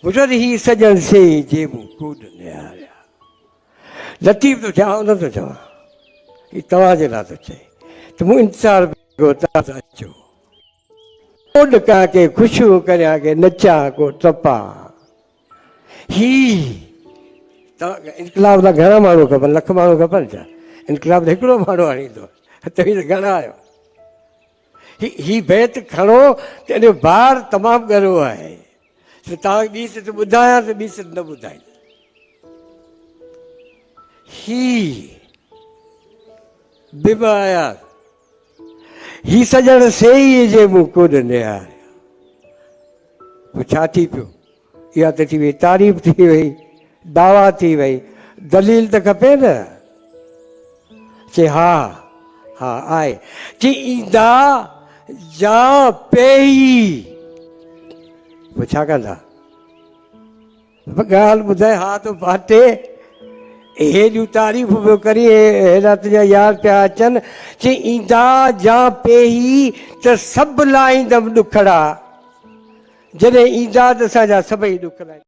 गुजर ही सजन से जे मूं कूद निहारिया लतीफ़ तो चवां न थो चवां ही तव्हांजे लाइ थो चए त मूं इंतज़ार कयो तव्हां सां अचो कोड कयां के ख़ुशियूं करियां के नचां को टपा ही तव्हां इनकलाब लाइ घणा माण्हू खपनि लख माण्हू खपनि छा इनकलाब त हिकिड़ो माण्हू आणींदो तव्हीं त घणा आहियो ही बैत खणो त हिन जो भार तमामु ॻरो आहे तव्हां ॿी सिट ॿुधायां त ॿी सिट न ॿुधाई ही बिबाया ही सजण सेई जे मूं कुॾ निहारिया पोइ छा थी पियो इहा त थी वई तारीफ़ थी वई दावा थी वई दलील त खपे न चए हा हा आहे चई ईंदा जा पेई पोइ छा कंदा ॻाल्हि ॿुधाए हा तो फाटे हेॾियूं तारीफ़ पियो करी हेॾा तुंहिंजा यार पिया अचनि चई ईंदा जा पेई त सभु लाहींदमि ॾुखड़ा जॾहिं ईंदा त असांजा सभई ॾुख लाहींदा